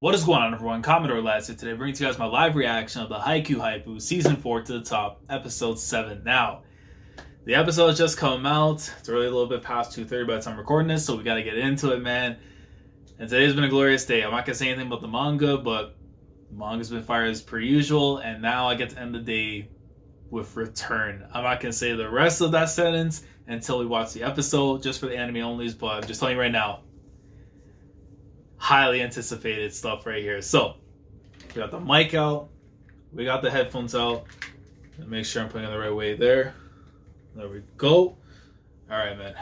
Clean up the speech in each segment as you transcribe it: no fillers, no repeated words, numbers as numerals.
What is going on, everyone? Commodore Lads here today, bringing to you guys my live reaction of the Haikyuu Season 4 to the Top, Episode 7. Now, the episode has just come out. It's already a little bit past 2:30 by the time I'm recording this, so we gotta get into it, man. And today's been a glorious day. I'm not gonna say anything about the manga, but the manga's been fire as per usual, and now I get to end the day with Return. I'm not gonna say the rest of that sentence until we watch the episode, just for the anime onlys, but I'm just telling you right now, highly anticipated stuff right here. So, we got the mic out, we got the headphones out. Make sure I'm putting it the right way there. There we go. Alright, man.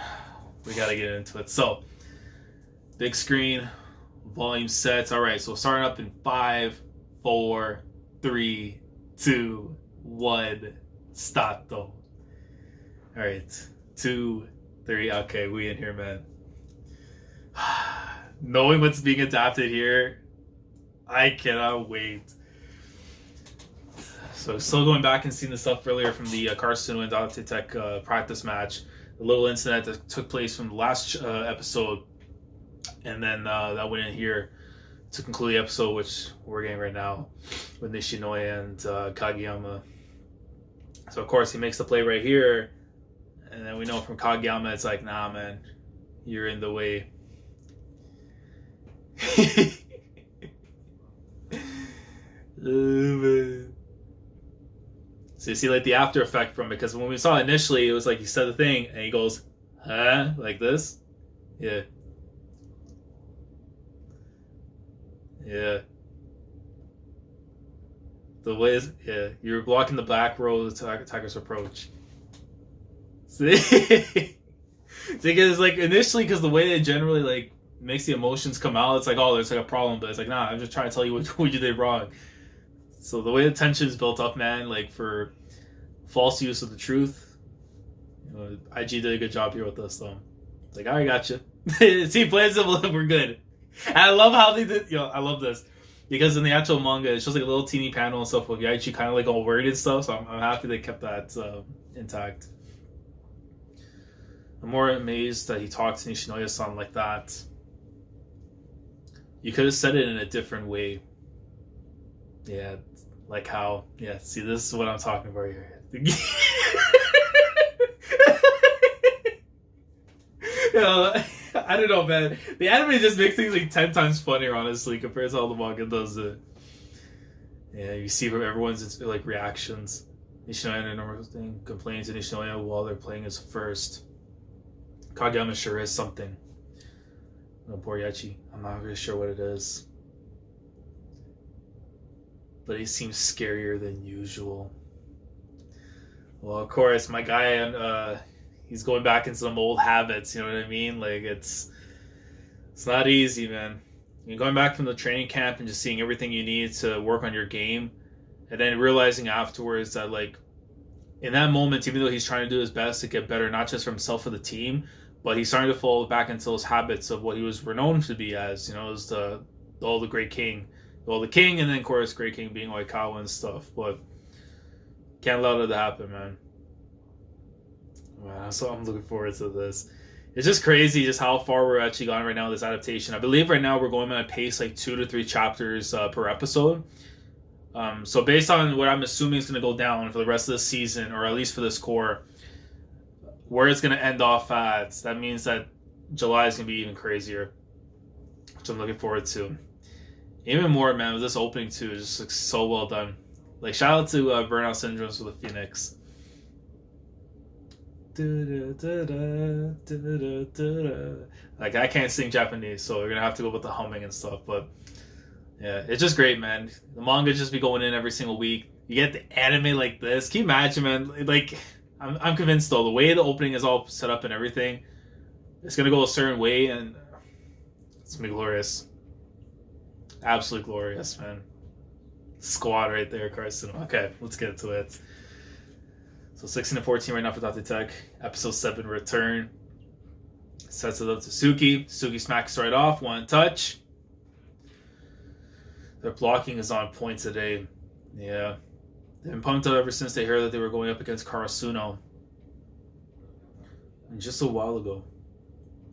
We gotta get into it. So, big screen, volume sets. Alright, so starting up in 5, 4, 3, 2, 1, stato. Alright, 2, 3. Okay, we in here, man. Knowing what's being adapted here, I cannot wait. So still going back and seeing the stuff earlier from the Karasuno and Date Tech practice match, the little incident that took place from the last episode, and then that went in here to conclude the episode, which we're getting right now with Nishinoya and Kageyama. So of course he makes the play right here, and then we know from Kageyama it's like, nah man, you're in the way. Oh, man. So you see like the after effect from it, because when we saw it initially it was like he said the thing and he goes, huh? Like this? Yeah. Yeah. The way is, yeah, you're blocking the back row of the attacker's approach. See? Because like initially, because the way they generally like makes the emotions come out, it's like, oh, there's like a problem, but it's like, nah, I'm just trying to tell you what you did wrong. So the way the tension is built up, man, like for false use of the truth, you know, IG did a good job here with this, though. It's like, I got you. See, plays it, we're good. And I love how they did, I love this. Because in the actual manga, it's just like a little teeny panel and stuff with Yaichi kind of like all worried and stuff, so I'm happy they kept that intact. I'm more amazed that he talked to Nishinoya-san like that. You could have said it in a different way. Yeah, like how, yeah, see, this is what I'm talking about here. I don't know, man. The anime just makes things like 10 times funnier, honestly, compared to how the manga does it. Yeah, you see from everyone's like reactions. Nishinoya and normal thing complaining to Nishinoya while they're playing his first. Kageyama sure is something. Oh, poor Yaichi. I'm not really sure what it is. But he seems scarier than usual. Well, of course, my guy, he's going back into some old habits, you know what I mean? Like, it's not easy, man. You're going back from the training camp and just seeing everything you need to work on your game, and then realizing afterwards that, like, in that moment, even though he's trying to do his best to get better, not just for himself, for the team, but he's starting to fall back into those habits of what he was renowned to be as, you know, as the great king. Well, the king, and then, of course, great king being Oikawa and stuff, but can't allow that to happen, man. Man, so I'm looking forward to this. It's just crazy just how far we're actually gone right now with this adaptation. I believe right now we're going at a pace like 2 to 3 chapters per episode. So based on what I'm assuming is going to go down for the rest of the season, or at least for this cour, where it's going to end off at, that means that July is going to be even crazier, which I'm looking forward to. Even more, man, with this opening too, it just looks so well done. Like, shout out to Burnout Syndromes for the Phoenix. Like, I can't sing Japanese, so we're gonna have to go with the humming and stuff, but yeah, it's just great, man. The manga just be going in every single week. You get the anime like this. Can you imagine, man? Like, I'm convinced though, the way the opening is all set up and everything, it's gonna go a certain way, and it's gonna be glorious. Absolutely glorious, man. Squad right there, Karasuno. Okay, let's get into it. So 16 to 14 right now for Date Tech. Episode 7, Return. Sets it up to Suki. Suki smacks right off, one touch. Their blocking is on point today. Yeah. They've been pumped up ever since they heard that they were going up against Karasuno. And just a while ago,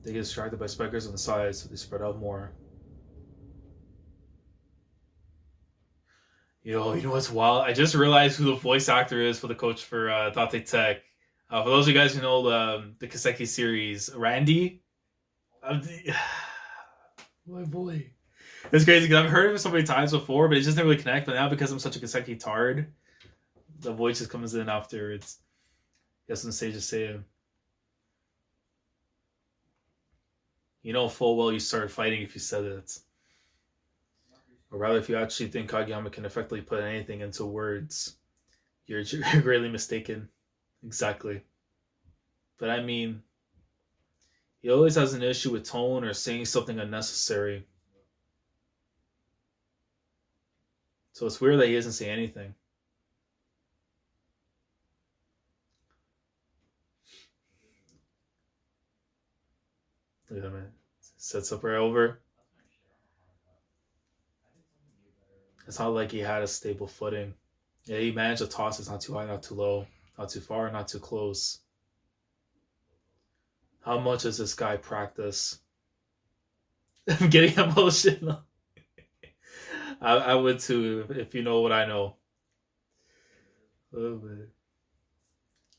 they get distracted by spikers on the sides, so they spread out more. You know what's wild? I just realized who the voice actor is for the coach for Date Tech. For those of you guys who know the Kaseki series, Randy. My boy. It's crazy because I've heard of him so many times before, but it just didn't really connect. But now because I'm such a Kaseki tard, the voice just comes in after it's just on stage to say him. You know full well you started fighting if you said it. Or rather, if you actually think Kageyama can effectively put anything into words, you're greatly mistaken. Exactly. But I mean, he always has an issue with tone or saying something unnecessary. So it's weird that he doesn't say anything. Look at that, man. Sets up right over. It's not like he had a stable footing. Yeah, he managed to toss. It's not too high, not too low, not too far, not too close. How much does this guy practice? I'm getting emotional. I would too, if you know what I know. Oh, man.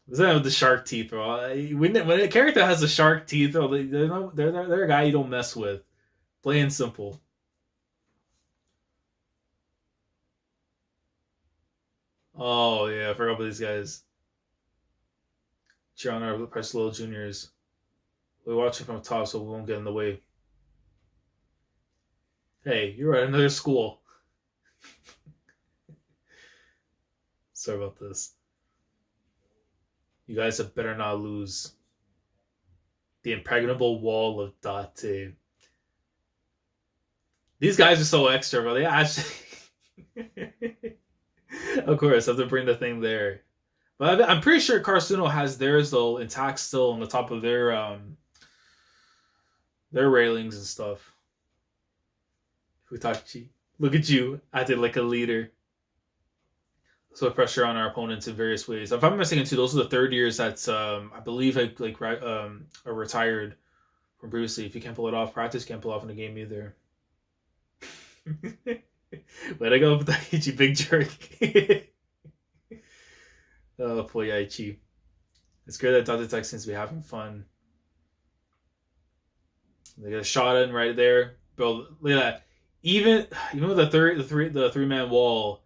Doesn't have the shark teeth, bro. When a character has the shark teeth, they're a guy you don't mess with. Plain and simple. Oh yeah, I forgot about these guys. Cheer on our precious little juniors. We're watching from the top, so we won't get in the way. Hey, you're at another school. Sorry about this. You guys had better not lose. The impregnable wall of Date. These guys are so extra, bro. They actually... Of course, I have to bring the thing there. But I'm pretty sure Karsuno has theirs, though, intact still on the top of their railings and stuff. Futachi. Look at you, acting like a leader. So pressure on our opponents in various ways. If I'm not mistaken, too, those are the third years that's I believe are retired from previously. If you can't pull it off practice, you can't pull it off in the game either. Way to go, Futachi, big jerk. Oh, poor Yaichi. It's great that Date Tech seems to be having fun. They get a shot in right there, bro. Look at that. Even with the three-man wall,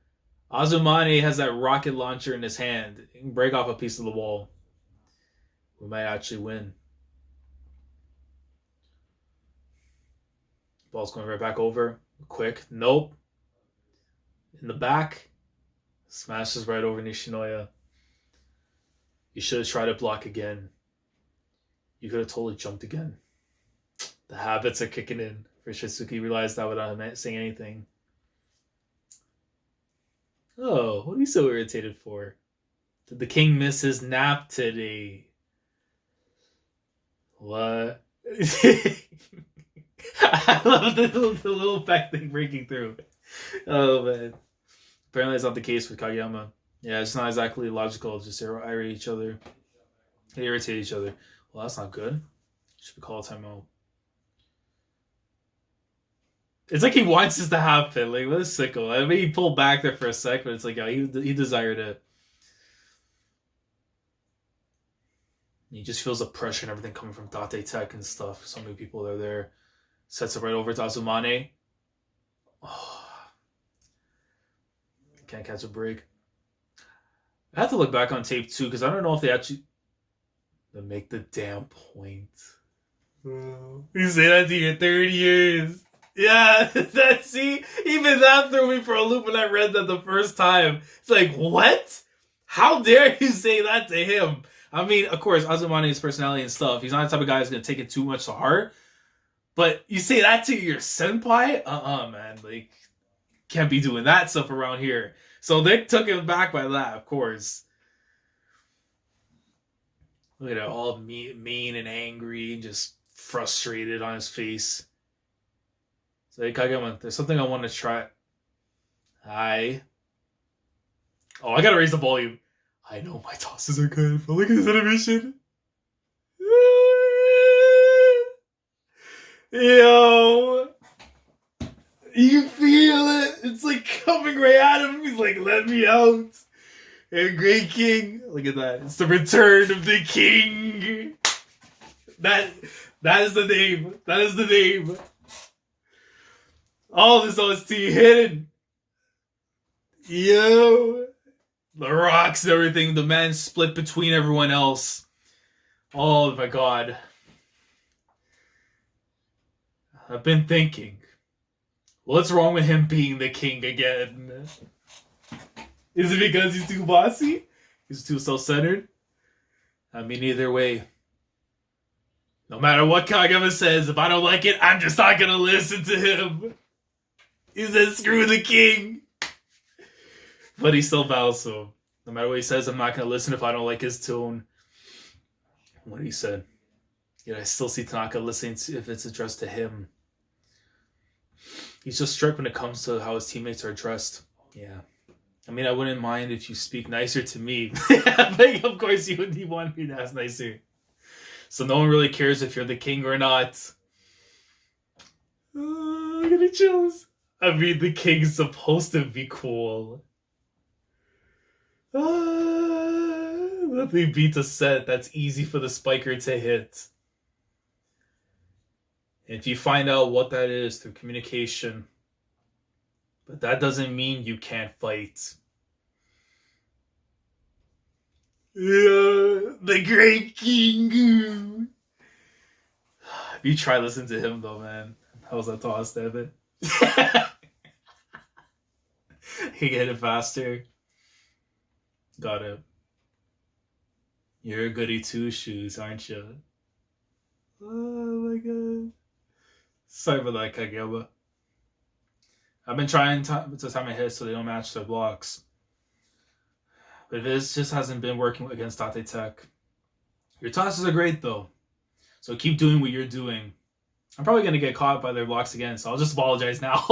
Azumane has that rocket launcher in his hand. He can break off a piece of the wall. We might actually win. Ball's going right back over. Quick. Nope. In the back. Smashes right over Nishinoya. You should have tried to block again. You could have totally jumped again. The habits are kicking in. For Shitsuki realized that without him saying anything. Oh, what are you so irritated for? Did the king miss his nap today? What? I love the little effect thing breaking through. Oh, man. Apparently it's not the case with Kageyama. Yeah, it's not exactly logical. Just irritate each other. They irritate each other. Well, that's not good. Should we call a timeout? It's like he wants this to happen. Like, what a sicko. I mean, he pulled back there for a sec, but it's like, yeah, he desired it. He just feels the pressure and everything coming from Date Tech and stuff. So many people are there. Sets it right over to Azumane. Oh. Can't catch a break. I have to look back on tape too, because I don't know if they actually make the damn point. You say that to your 30 years. Yeah, see? Even that threw me for a loop when I read that the first time. It's like, what? How dare you say that to him? I mean, of course, Azumane's personality and stuff, he's not the type of guy who's going to take it too much to heart. But you say that to your senpai? Man. Like, can't be doing that stuff around here. So they took him back by that, of course. Look at it, all mean and angry, just frustrated on his face. So, hey, Kageyama, there's something I want to try. Hi. Oh, I gotta raise the volume. I know my tosses are good, but look at this animation. Yo. You feel it. It's like coming right at him. He's like, let me out. And Great King. Look at that. It's the return of the king. That is the name. That is the name. All this OST hidden. Yo. The rocks and everything. The man split between everyone else. Oh my god. I've been thinking. What's wrong with him being the king again? Is it because he's too bossy? He's too self-centered? I mean, either way. No matter what Kageyama says, if I don't like it, I'm just not gonna listen to him. He says, screw the king. But he still bows to him. No matter what he says, I'm not gonna listen if I don't like his tone. What he said. Yet I still see Tanaka listening to if it's addressed to him. He's just strict when it comes to how his teammates are dressed. Yeah. I mean, I wouldn't mind if you speak nicer to me. But of course you wouldn't want me to ask nicer. So no one really cares if you're the king or not. I'm gonna chills. I mean, the king's supposed to be cool. Nothing beats a set that's easy for the spiker to hit. If you find out what that is through communication, but that doesn't mean you can't fight. Yeah, the Great King. If you try listening to him though, man, how was that toss, Devin? He get it faster. Got it. You're a goody two shoes, aren't you? Oh my god. Sorry about that, Kageyama. I've been trying to time my hits so they don't match their blocks. But this just hasn't been working against Tate Tech. Your tosses are great though. So keep doing what you're doing. I'm probably going to get caught by their blocks again, so I'll just apologize now.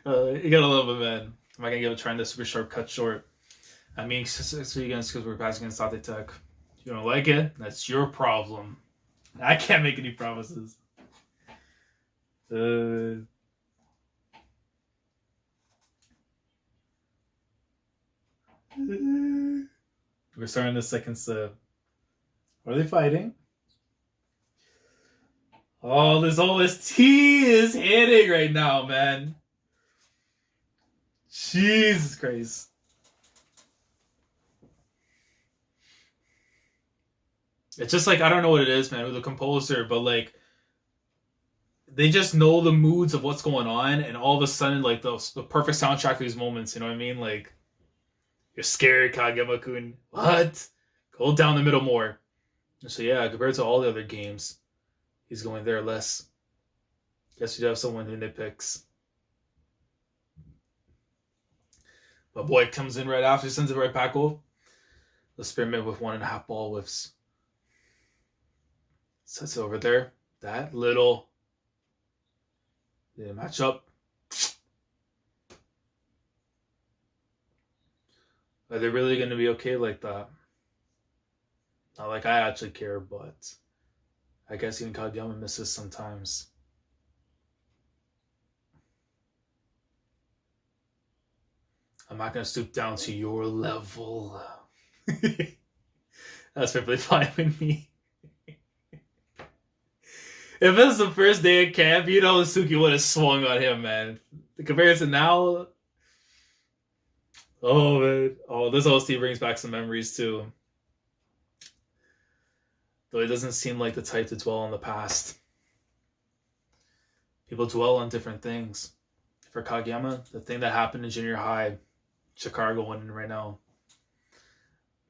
You gotta love it, man. Am I going to give a try in the super sharp cut short? I mean, it's against because we're passing against Tate Tech. If you don't like it, that's your problem. I can't make any promises. We're starting the second set. Are they fighting? Oh, this OST is hitting right now, man. Jesus Christ. It's just like, I don't know what it is, man, with the composer, but like, they just know the moods of what's going on, and all of a sudden, like, the perfect soundtrack for these moments, you know what I mean? Like, you're scared, Kageyama-kun. What? Go down the middle more. So yeah, compared to all the other games, he's going there less. Guess you have someone who nitpicks. My boy comes in right after, sends it right back over. The spearmint with 1.5 ball whiffs. Sets it over there. That little. Didn't match up. Are they really going to be okay like that? Not like I actually care, but I guess even Kageyama misses sometimes. I'm not going to stoop down to your level. That's perfectly fine with me. If it's the first day of camp, you know Suki would have swung on him, man. The comparison now... Oh, man. Oh, this OST brings back some memories, too. Though it doesn't seem like the type to dwell on the past. People dwell on different things. For Kageyama, the thing that happened in junior high, Chicago winning right now,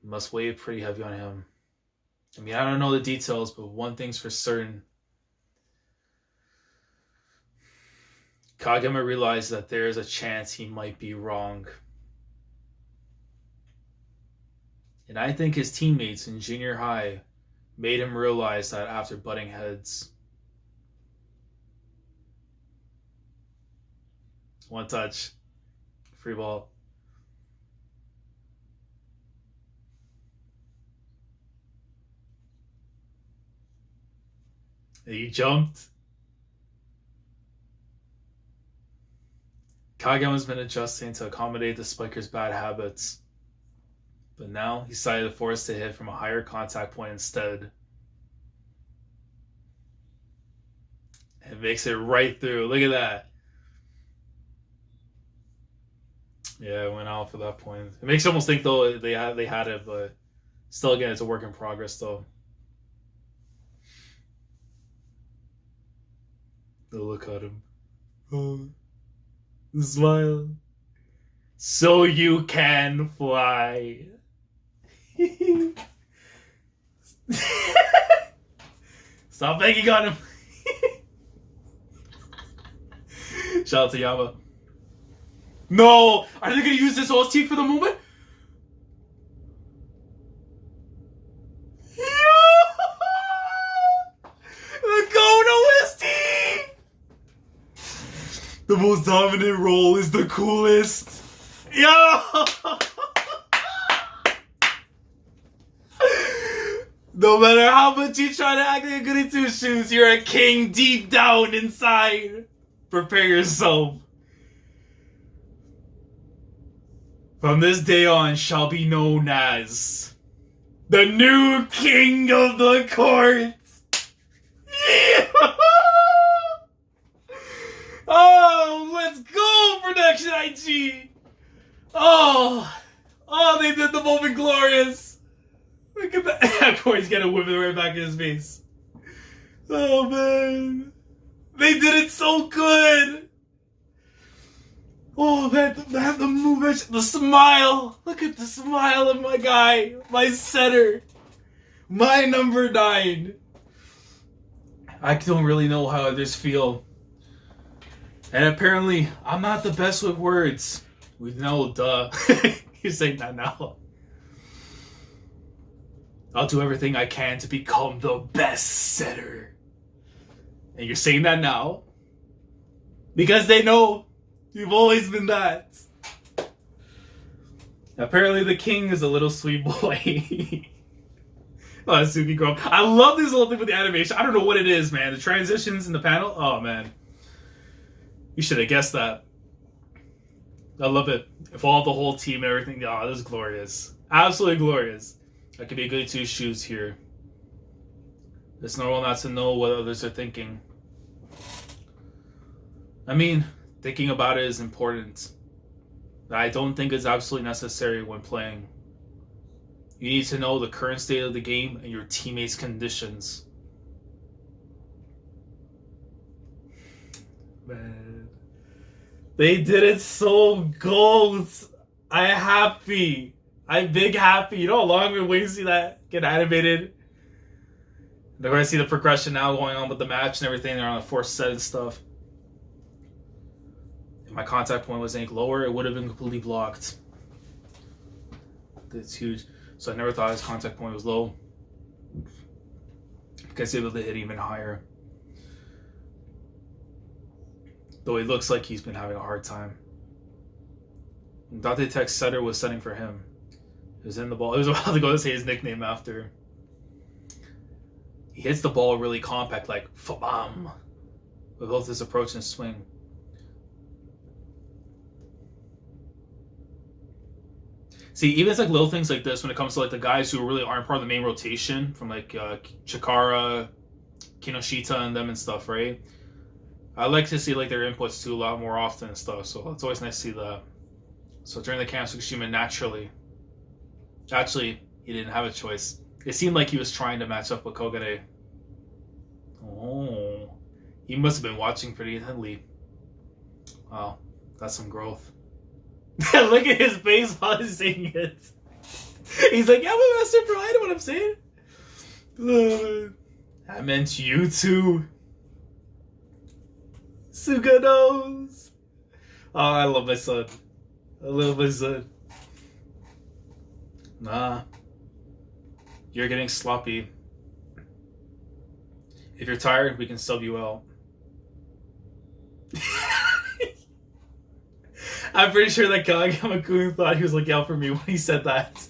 must weigh pretty heavy on him. I mean, I don't know the details, but one thing's for certain. Kageyama realized that there is a chance he might be wrong. And I think his teammates in junior high made him realize that after butting heads. One touch. Free ball. He jumped. Kageyama's been adjusting to accommodate the spiker's bad habits. But now he's decided to force the hit from a higher contact point instead. It makes it right through. Look at that. Yeah, it went out for that point. It makes you almost think though they had it, but still, again, it's a work in progress though. Oh, look at him. Oh, smile. So you can fly. Stop begging on him. Shout out to Yama. No! Are they gonna use this OST for the moment? The Goat OST! The most dominant role is the coolest. Yo! No matter how much you try to act like a goody two shoes, you're a king deep down inside. Prepare yourself. From this day on shall be known as the new king of the court. Yeah! Oh, let's go, Production IG. Oh, they did the moment glorious. Look at that. Of course, he's gonna whip it right back in his face. Oh, man. They did it so good. Oh, man, the movement, the smile. Look at the smile of my guy, my setter, my number 9. I don't really know how others feel. And apparently, I'm not the best with words. We know, duh. You're saying that now. I'll do everything I can to become the best setter. And you're saying that now? Because they know you've always been that. Apparently the king is a little sweet boy. Oh, Suki girl. I love this little thing with the animation. I don't know what it is, man. The transitions in the panel. Oh, man. You should have guessed that. I love it. If all the whole team and everything. Oh, this is glorious. Absolutely glorious. I could be a good two shoes here. It's normal not to know what others are thinking. I mean, thinking about it is important. I don't think it's absolutely necessary when playing. You need to know the current state of the game and your teammates' conditions. Man. They did it so gold. I'm happy. I'm big happy. You know how long I've been waiting to see that get animated? They're going to see the progression now going on with the match and everything. They're on the 4th set and stuff. If my contact point was any lower, it would have been completely blocked. It's huge. So I never thought his contact point was low. Because able to hit even higher. Though it looks like he's been having a hard time. Dante Tech's setter was setting for him. He was in the ball. He was about to go to say his nickname after. He hits the ball really compact, like fa-bam, with both his approach and swing. See, even it's like little things like this when it comes to like the guys who really aren't part of the main rotation, from like Chikara, Kinoshita, and them and stuff, right? I like to see like their inputs too a lot more often and stuff, so it's always nice to see that. So during the camp, Tsukushima naturally, actually, he didn't have a choice. It seemed like he was trying to match up with Kogane. Oh, he must have been watching pretty intently. Wow, that's some growth. Look at his face while he's saying it. He's like, yeah, I'm a master pro, I know what I'm saying. I meant you too. Suga knows. Oh, I love my son. I love my son. Nah. You're getting sloppy. If you're tired, we can sub you out. I'm pretty sure that Kageyama-kun thought he was looking out for me when he said that.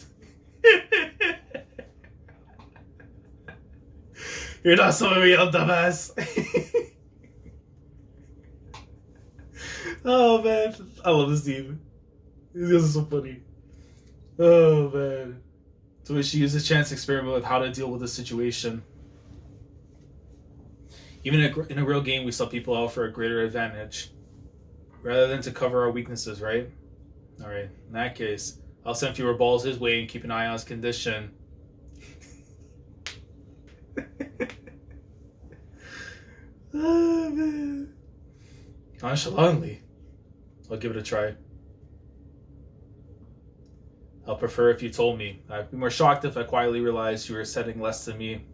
You're not subbing me out, dumbass. Oh man, I love this team. These guys are so funny. Oh man. So we should use this chance to experiment with how to deal with this situation. Even in a real game, we saw people out for a greater advantage, rather than to cover our weaknesses, right? All right. In that case, I'll send fewer balls his way and keep an eye on his condition. Oh man. Nonchalantly, I'll give it a try. I'll prefer if you told me. I'd be more shocked if I quietly realized you were setting less than me.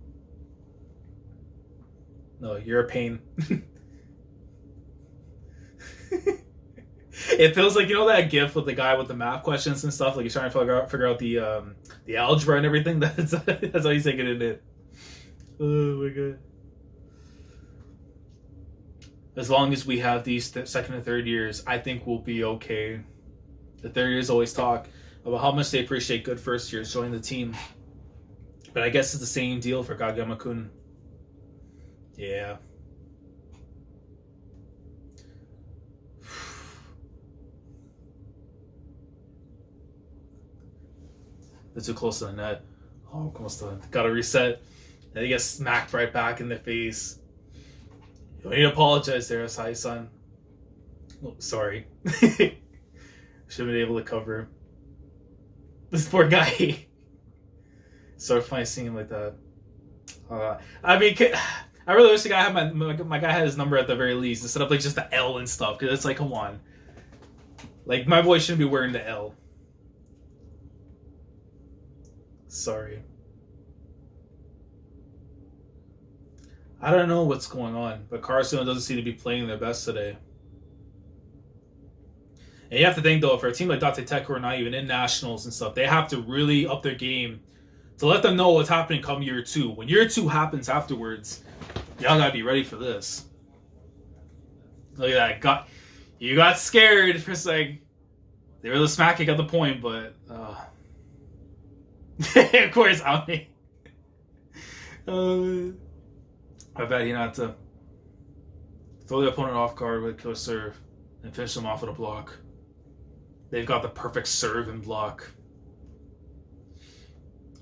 No, you're a pain. It feels like, you know that gif with the guy with the math questions and stuff, like he's trying to figure out the algebra and everything. That's how he's taking it in. Oh my god. As long as we have these second and third years, I think we'll be okay. The third years always talk about how much they appreciate good first years joining the team. But I guess it's the same deal for Kageyama-kun. Yeah. They're too close to the net. Oh, almost done. Gotta reset. And he gets smacked right back in the face. You don't need to apologize there, Asai-san. Oh, sorry. Should have been able to cover. This poor guy. So funny seeing him like that. I mean, I really wish the guy had my guy had his number at the very least instead of like just the L and stuff. Because it's like, come on. Like, my boy shouldn't be wearing the L. Sorry. I don't know what's going on, but Carson doesn't seem to be playing their best today. And you have to think, though, for a team like Date Tech who are not even in nationals and stuff, they have to really up their game to let them know what's happening come year two. When year two happens afterwards, y'all gotta be ready for this. Look at that. You got scared for a sec. They were the smack, got the point, but of course, Aoni. I bet he not to throw the opponent off guard with a killer serve and finish them off with a block. They've got the perfect serve and block.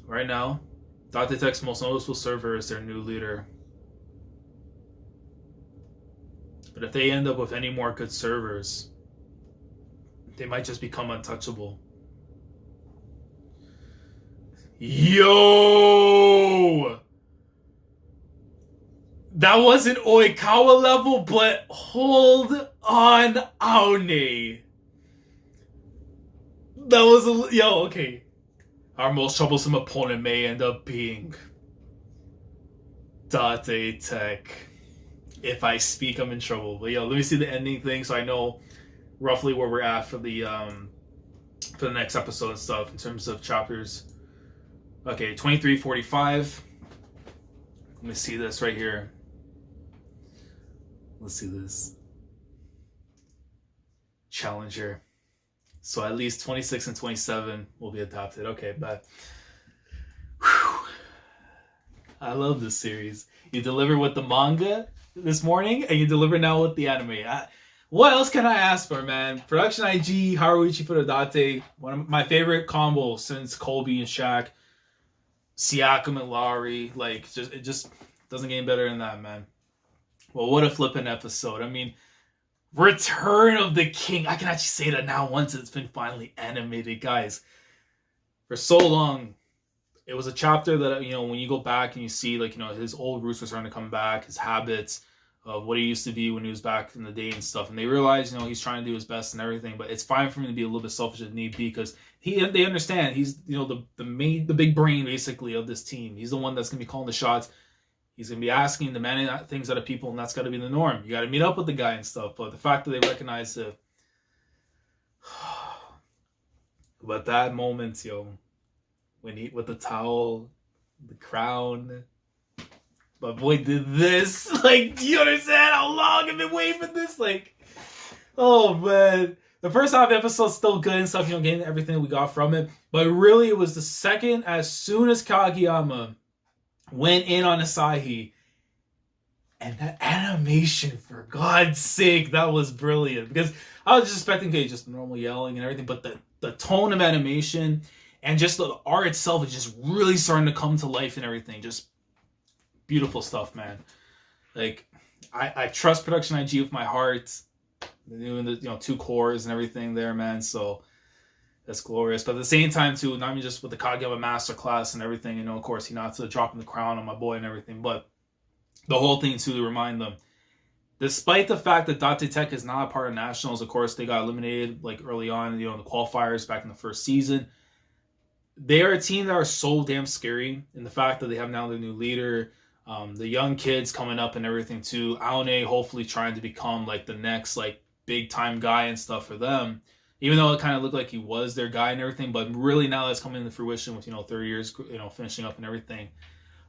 Right now, Date Tech's most noticeable server is their new leader. But if they end up with any more good servers, they might just become untouchable. Yo! That wasn't Oikawa level, but hold on, Aone. That was okay. Our most troublesome opponent may end up being Date Tech. If I speak, I'm in trouble. But let me see the ending thing so I know roughly where we're at for the next episode and stuff in terms of chapters. Okay, 2345. Let me see this right here. Let's see this. Challenger. So at least 26 and 27 will be adopted. Okay, but I love this series. You deliver with the manga this morning, and you deliver now with the anime. What else can I ask for, man? Production IG, Haruichi Furudate, one of my favorite combos since Colby and Shaq, Siakam and Lowry. Like, it just doesn't get any better than that, man. Well, what a flippin' episode. I mean, Return of the King. I can actually say that now once it's been finally animated, guys. For so long, it was a chapter that, when you go back and you see, his old roots were starting to come back, his habits of what he used to be when he was back in the day and stuff. And they realize, he's trying to do his best and everything, but it's fine for him to be a little bit selfish if need be, because they understand he's, the big brain, basically, of this team. He's the one that's going to be calling the shots. He's going to be asking, demanding things out of people, and that's got to be the norm. You got to meet up with the guy and stuff. But the fact that they recognize it. But that moment, when he, with the towel, the crown, my boy did this. Do you understand how long I've been waiting for this? Oh, man. The first half of the episode's still good and stuff, getting everything we got from it. But really, it was the second, as soon as Kageyama went in on Asahi, And that animation, for God's sake, that was brilliant. Because I was just expecting, okay, just normal yelling and everything, but the tone of animation and just the art itself is just really starting to come to life and everything. Just beautiful stuff, man. Like, I trust Production IG with my heart. They're doing the 2 cours and everything there, man. So that's glorious. But at the same time, too, not even just with the Kageyama Masterclass and everything, of course, Hinata dropping the crown on my boy and everything, but the whole thing, too, to remind them, despite the fact that Date Tech is not a part of Nationals, of course, they got eliminated like early on, in the qualifiers back in the first season. They are a team that are so damn scary in the fact that they have now their new leader, the young kids coming up and everything too. Aone hopefully trying to become like the next like big time guy and stuff for them. Even though it kind of looked like he was their guy and everything, but really now that's coming into fruition with 30 years finishing up and everything.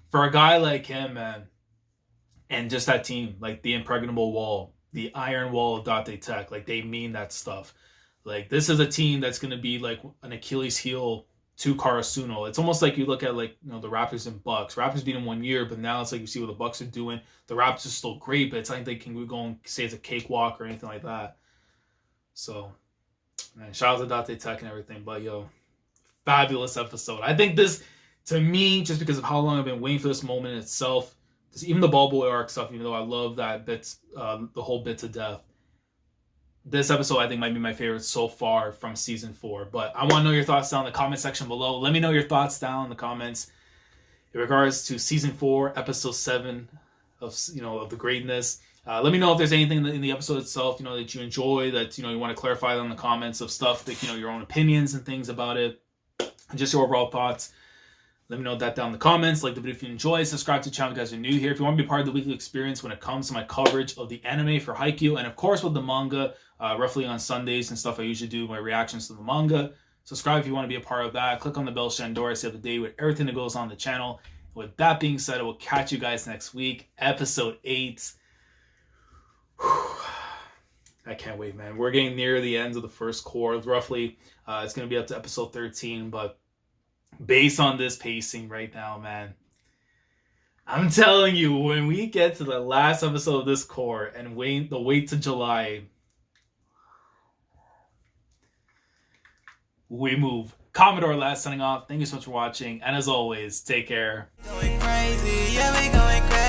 For a guy like him, man, and just that team, like the impregnable wall, the iron wall of Date Tech, like they mean that stuff. Like this is a team that's going to be like an Achilles heel to Karasuno. It's almost like you look at like the Raptors and Bucks. Raptors beat them 1 year, but now it's like you see what the Bucks are doing. The Raptors are still great, but it's like they can go and say it's a cakewalk or anything like that. So, man, shout out to Date Tech and everything. But fabulous episode. I think this, to me, just because of how long I've been waiting for this moment in itself, even the Ball Boy arc stuff, even though I love that bit, the whole bit to death. This episode, I think, might be my favorite so far from season 4. But I want to know your thoughts down in the comment section below. Let me know your thoughts down in the comments in regards to season 4, episode 7 of of the greatness. Let me know if there's anything in the episode itself, that you enjoy, that you want to clarify in the comments of stuff that your own opinions and things about it, and just your overall thoughts. Let me know that down in the comments. Like the video if you enjoy. Subscribe to the channel if you guys are new here. If you want to be part of the weekly experience when it comes to my coverage of the anime for Haikyuu, and of course with the manga, roughly on Sundays and stuff, I usually do my reactions to the manga. Subscribe if you want to be a part of that. Click on the bell Shandora to see the day with everything that goes on the channel. With that being said, I will catch you guys next week. Episode 8. I can't wait, man. We're getting near the end of the first cour. Roughly, it's going to be up to episode 13, but based on this pacing right now, man, I'm telling you, when we get to the last episode of this cour and wait to July, we move. Commodore last signing off. Thank you so much for watching, and as always, take care. Going crazy, yeah, we going crazy.